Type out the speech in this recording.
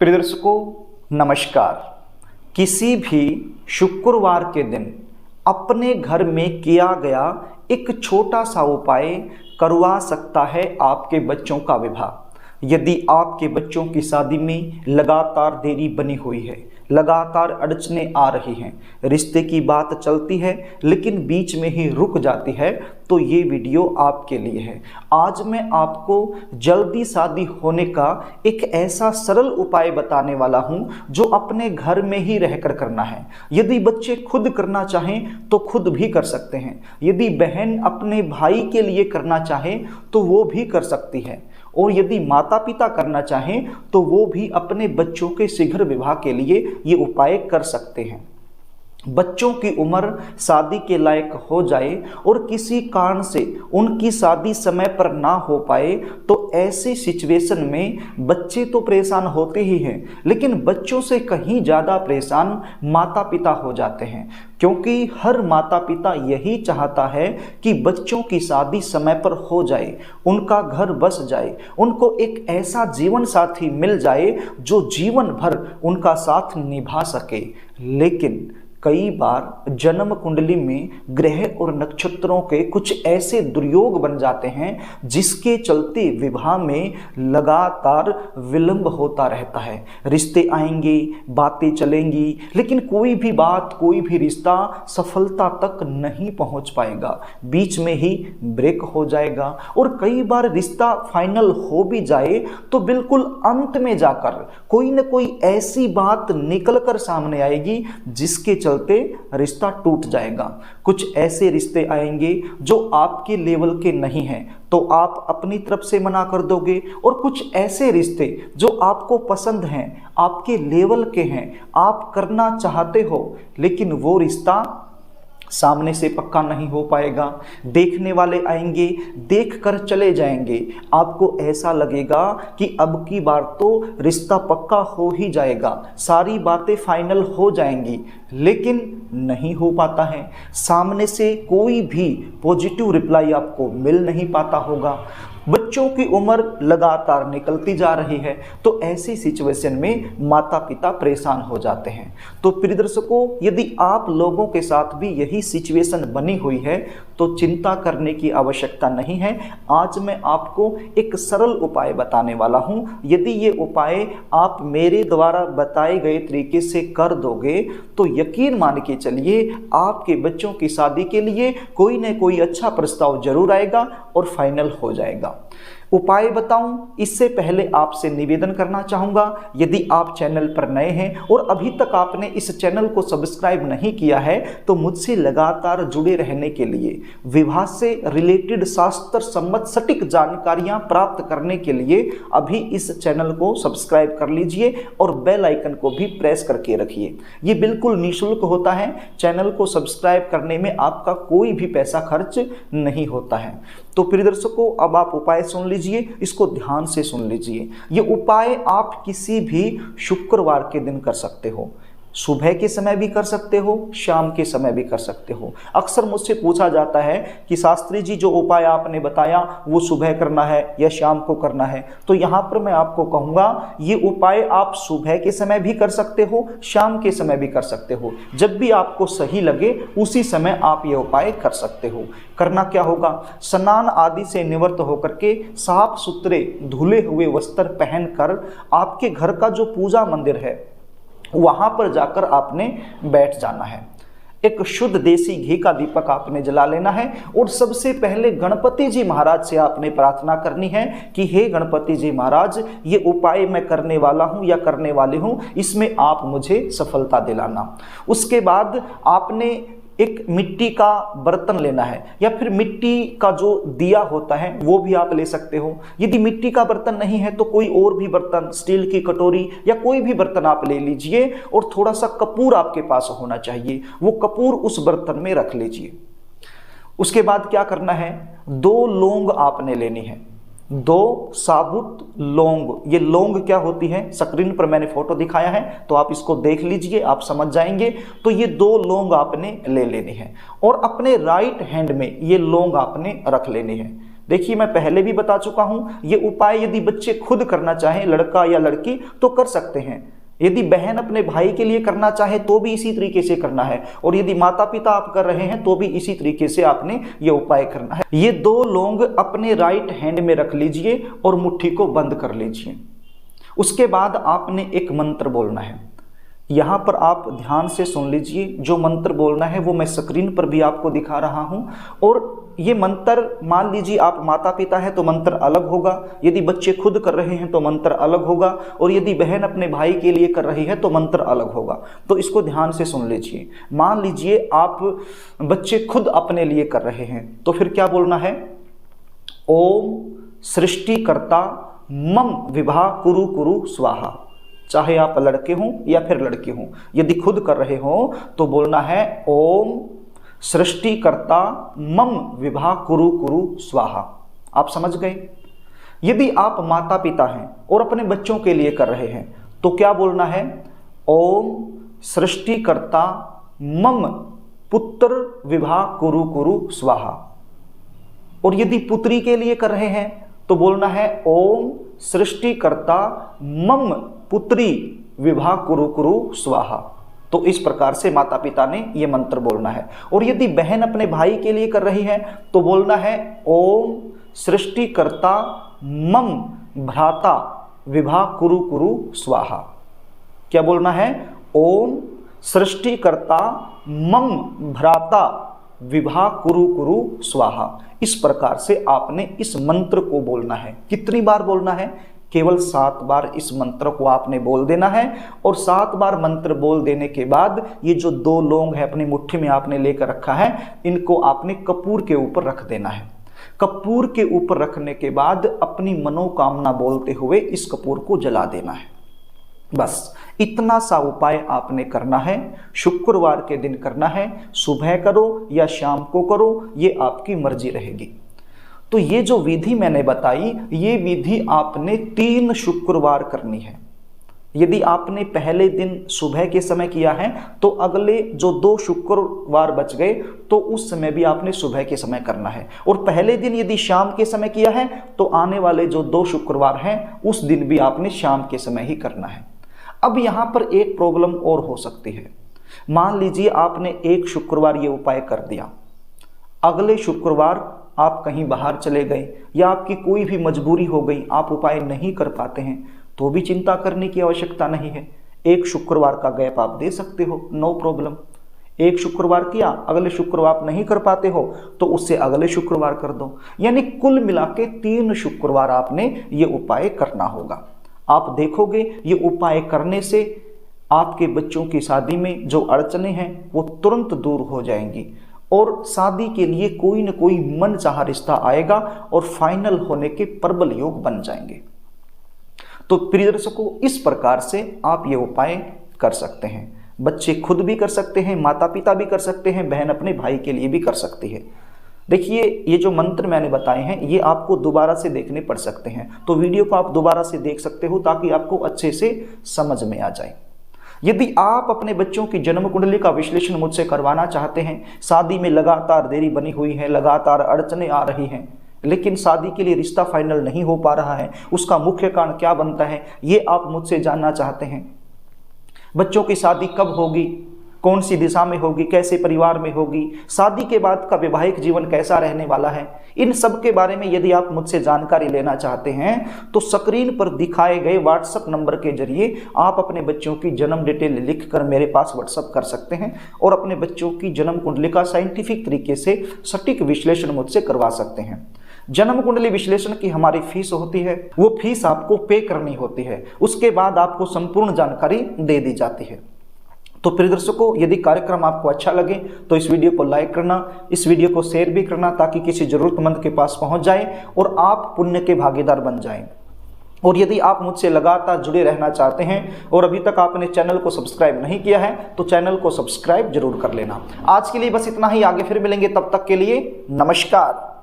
प्रिय दर्शकों नमस्कार। किसी भी शुक्रवार के दिन अपने घर में किया गया एक छोटा सा उपाय करवा सकता है आपके बच्चों का विवाह। यदि आपके बच्चों की शादी में लगातार देरी बनी हुई है, लगातार अड़चने आ रही हैं, रिश्ते की बात चलती है लेकिन बीच में ही रुक जाती है, तो ये वीडियो आपके लिए है। आज मैं आपको जल्दी शादी होने का एक ऐसा सरल उपाय बताने वाला हूं जो अपने घर में ही रहकर करना है। यदि बच्चे खुद करना चाहें तो खुद भी कर सकते हैं, यदि बहन अपने भाई के लिए करना चाहे तो वो भी कर सकती है, और यदि माता पिता करना चाहें तो वो भी अपने बच्चों के शीघ्र विवाह के लिए ये उपाय कर सकते हैं। बच्चों की उम्र शादी के लायक हो जाए और किसी कारण से उनकी शादी समय पर ना हो पाए तो ऐसे सिचुएशन में बच्चे तो परेशान होते ही हैं, लेकिन बच्चों से कहीं ज़्यादा परेशान माता पिता हो जाते हैं, क्योंकि हर माता पिता यही चाहता है कि बच्चों की शादी समय पर हो जाए, उनका घर बस जाए, उनको एक ऐसा जीवन साथी मिल जाए जो जीवन भर उनका साथ निभा सके। लेकिन कई बार जन्म कुंडली में ग्रह और नक्षत्रों के कुछ ऐसे दुर्योग बन जाते हैं जिसके चलते विवाह में लगातार विलंब होता रहता है। रिश्ते आएंगे, बातें चलेंगी, लेकिन कोई भी बात, कोई भी रिश्ता सफलता तक नहीं पहुंच पाएगा, बीच में ही ब्रेक हो जाएगा। और कई बार रिश्ता फाइनल हो भी जाए तो बिल्कुल अंत में जाकर कोई न कोई ऐसी बात निकल कर सामने आएगी जिसके चलते रिश्ता टूट जाएगा। कुछ ऐसे रिश्ते आएंगे जो आपके लेवल के नहीं हैं तो आप अपनी तरफ से मना कर दोगे, और कुछ ऐसे रिश्ते जो आपको पसंद हैं, आपके लेवल के हैं, आप करना चाहते हो, लेकिन वो रिश्ता सामने से पक्का नहीं हो पाएगा। देखने वाले आएंगे, देख कर चले जाएंगे, आपको ऐसा लगेगा कि अब की बार तो रिश्ता पक्का हो ही जाएगा, सारी बातें फाइनल हो जाएंगी, लेकिन नहीं हो पाता है। सामने से कोई भी पॉजिटिव रिप्लाई आपको मिल नहीं पाता होगा। बच्चों की उम्र लगातार निकलती जा रही है, तो ऐसी सिचुएशन में माता पिता परेशान हो जाते हैं। तो प्रिय दर्शकों, यदि आप लोगों के साथ भी यही सिचुएशन बनी हुई है तो चिंता करने की आवश्यकता नहीं है। आज मैं आपको एक सरल उपाय बताने वाला हूं। यदि ये उपाय आप मेरे द्वारा बताए गए तरीके से कर दोगे तो यकीन मान के चलिए आपके बच्चों की शादी के लिए कोई न कोई अच्छा प्रस्ताव जरूर आएगा और फाइनल हो जाएगा। उपाय बताऊं इससे पहले आपसे निवेदन करना चाहूंगा, यदि आप चैनल पर नए हैं और अभी तक आपने इस चैनल को सब्सक्राइब नहीं किया है तो मुझसे लगातार जुड़े रहने के लिए, विवाह से रिलेटेड शास्त्र सम्मत सटीक जानकारियां प्राप्त करने के लिए अभी इस चैनल को सब्सक्राइब कर लीजिए और बेल आइकन को भी प्रेस करके रखिए। ये बिल्कुल निःशुल्क होता है, चैनल को सब्सक्राइब करने में आपका कोई भी पैसा खर्च नहीं होता है। तो प्रिय दर्शकों, अब आप उपाय सुन लीजिए, इसको ध्यान से सुन लीजिए। ये उपाय आप किसी भी शुक्रवार के दिन कर सकते हो, सुबह के समय भी कर सकते हो, शाम के समय भी कर सकते हो। अक्सर मुझसे पूछा जाता है कि शास्त्री जी जो उपाय आपने बताया वो सुबह करना है या शाम को करना है, तो यहाँ पर मैं आपको कहूँगा ये उपाय आप सुबह के समय भी कर सकते हो, शाम के समय भी कर सकते हो। जब भी आपको सही लगे उसी समय आप ये उपाय कर सकते हो। करना क्या होगा, स्नान आदि से निवृत्त होकर के साफ सुथरे धुले हुए वस्त्र पहनकर आपके घर का जो पूजा मंदिर है वहां पर जाकर आपने बैठ जाना है। एक शुद्ध देसी घी का दीपक आपने जला लेना है और सबसे पहले गणपति जी महाराज से आपने प्रार्थना करनी है कि हे गणपति जी महाराज, ये उपाय मैं करने वाला हूं या करने वाली हूं, इसमें आप मुझे सफलता दिलाना। उसके बाद आपने एक मिट्टी का बर्तन लेना है या फिर मिट्टी का जो दिया होता है वो भी आप ले सकते हो। यदि मिट्टी का बर्तन नहीं है तो कोई और भी बर्तन, स्टील की कटोरी या कोई भी बर्तन आप ले लीजिए, और थोड़ा सा कपूर आपके पास होना चाहिए, वो कपूर उस बर्तन में रख लीजिए। उसके बाद क्या करना है, 2 लौंग आपने लेनी है, 2 साबुत लौंग। ये लौंग क्या होती है, स्क्रीन पर मैंने फोटो दिखाया है तो आप इसको देख लीजिए, आप समझ जाएंगे। तो ये 2 लौंग आपने ले लेनी है और अपने राइट हैंड में ये लौंग आपने रख लेनी है। देखिए मैं पहले भी बता चुका हूं, ये उपाय यदि बच्चे खुद करना चाहें, लड़का या लड़की, तो कर सकते हैं। यदि बहन अपने भाई के लिए करना चाहे तो भी इसी तरीके से करना है, और यदि माता पिता आप कर रहे हैं तो भी इसी तरीके से आपने ये उपाय करना है। ये 2 लौंग अपने राइट हैंड में रख लीजिए और मुट्ठी को बंद कर लीजिए। उसके बाद आपने एक मंत्र बोलना है। यहाँ पर आप ध्यान से सुन लीजिए, जो मंत्र बोलना है वो मैं स्क्रीन पर भी आपको दिखा रहा हूँ। और ये मंत्र, मान लीजिए आप माता पिता है तो मंत्र अलग होगा, यदि बच्चे खुद कर रहे हैं तो मंत्र अलग होगा, और यदि बहन अपने भाई के लिए कर रही है तो मंत्र अलग होगा। तो इसको ध्यान से सुन लीजिए। मान लीजिए आप बच्चे खुद अपने लिए कर रहे हैं, तो फिर क्या बोलना है? ओम सृष्टिकर्ता मम विभा कुरु कुरु स्वाहा। चाहे आप लड़के हों या फिर लड़की हों, यदि खुद कर रहे हो तो बोलना है ओम सृष्टिकर्ता मम विभा कुरु कुरु स्वाहा। आप समझ गए? यदि आप माता पिता हैं और अपने बच्चों के लिए कर रहे हैं तो क्या बोलना है? ओम सृष्टिकर्ता मम पुत्र विभा कुरु कुरु स्वाहा। और यदि पुत्री के लिए कर रहे हैं तो बोलना है ओम सृष्टिकर्ता मम पुत्री विभा कुरु कुरु स्वाहा। तो इस प्रकार से माता पिता ने यह मंत्र बोलना है। और यदि बहन अपने भाई के लिए कर रही है तो बोलना है ओम सृष्टिकर्ता मम भ्राता विभा कुरु कुरु स्वाहा। क्या बोलना है? ओम सृष्टिकर्ता मम भ्राता विभा कुरु कुरु स्वाहा। इस प्रकार से आपने इस मंत्र को बोलना है। कितनी बार बोलना है? केवल 7 बार इस मंत्र को आपने बोल देना है। और 7 बार मंत्र बोल देने के बाद ये जो 2 लौंग है अपनी मुट्ठी में आपने लेकर रखा है, इनको आपने कपूर के ऊपर रख देना है। कपूर के ऊपर रखने के बाद अपनी मनोकामना बोलते हुए इस कपूर को जला देना है। बस इतना सा उपाय आपने करना है। शुक्रवार के दिन करना है। सुबह करो या शाम को करो, ये आपकी मर्जी रहेगी। तो ये जो विधि मैंने बताई, ये विधि आपने 3 शुक्रवार करनी है। यदि आपने पहले दिन सुबह के समय किया है तो अगले जो 2 शुक्रवार बच गए तो उस समय भी आपने सुबह के समय करना है। और पहले दिन यदि शाम के समय किया है तो आने वाले जो 2 शुक्रवार हैं उस दिन भी आपने शाम के समय ही करना है। अब यहाँ पर एक प्रॉब्लम और हो सकती है। मान लीजिए आपने एक शुक्रवार ये उपाय कर दिया, अगले शुक्रवार आप कहीं बाहर चले गए या आपकी कोई भी मजबूरी हो गई, आप उपाय नहीं कर पाते हैं, तो भी चिंता करने की आवश्यकता नहीं है। एक शुक्रवार का गैप आप दे सकते हो, नो प्रॉब्लम। एक शुक्रवार किया, अगले शुक्रवार आप नहीं कर पाते हो तो उससे अगले शुक्रवार कर दो। यानी कुल मिला के 3 शुक्रवार आपने ये उपाय करना होगा। आप देखोगे ये उपाय करने से आपके बच्चों की शादी में जो अड़चने हैं वो तुरंत दूर हो जाएंगी और शादी के लिए कोई न कोई मनचाहा रिश्ता आएगा और फाइनल होने के प्रबल योग बन जाएंगे। तो प्रिय दर्शकों, इस प्रकार से आप ये उपाय कर सकते हैं। बच्चे खुद भी कर सकते हैं, माता पिता भी कर सकते हैं, बहन अपने भाई के लिए भी कर सकती है। देखिए ये जो मंत्र मैंने बताए हैं ये आपको दोबारा से देखने पड़ सकते हैं, तो वीडियो को आप दोबारा से देख सकते हो ताकि आपको अच्छे से समझ में आ जाए। यदि आप अपने बच्चों की जन्म कुंडली का विश्लेषण मुझसे करवाना चाहते हैं, शादी में लगातार देरी बनी हुई है, लगातार अड़चने आ रही हैं, लेकिन शादी के लिए रिश्ता फाइनल नहीं हो पा रहा है, उसका मुख्य कारण क्या बनता है ये आप मुझसे जानना चाहते हैं। बच्चों की शादी कब होगी, कौन सी दिशा में होगी, कैसे परिवार में होगी, शादी के बाद का वैवाहिक जीवन कैसा रहने वाला है, इन सब के बारे में यदि आप मुझसे जानकारी लेना चाहते हैं तो स्क्रीन पर दिखाए गए व्हाट्सएप नंबर के जरिए आप अपने बच्चों की जन्म डिटेल लिखकर मेरे पास व्हाट्सएप कर सकते हैं और अपने बच्चों की जन्म कुंडली का साइंटिफिक तरीके से सटीक विश्लेषण मुझसे करवा सकते हैं। जन्म कुंडली विश्लेषण की हमारी फीस होती है, वो फीस आपको पे करनी होती है, उसके बाद आपको संपूर्ण जानकारी दे दी जाती है। तो प्रिय दर्शकों, यदि कार्यक्रम आपको अच्छा लगे तो इस वीडियो को लाइक करना, इस वीडियो को शेयर भी करना ताकि किसी जरूरतमंद के पास पहुंच जाए और आप पुण्य के भागीदार बन जाएं। और यदि आप मुझसे लगातार जुड़े रहना चाहते हैं और अभी तक आपने चैनल को सब्सक्राइब नहीं किया है तो चैनल को सब्सक्राइब जरूर कर लेना। आज के लिए बस इतना ही, आगे फिर मिलेंगे, तब तक के लिए नमस्कार।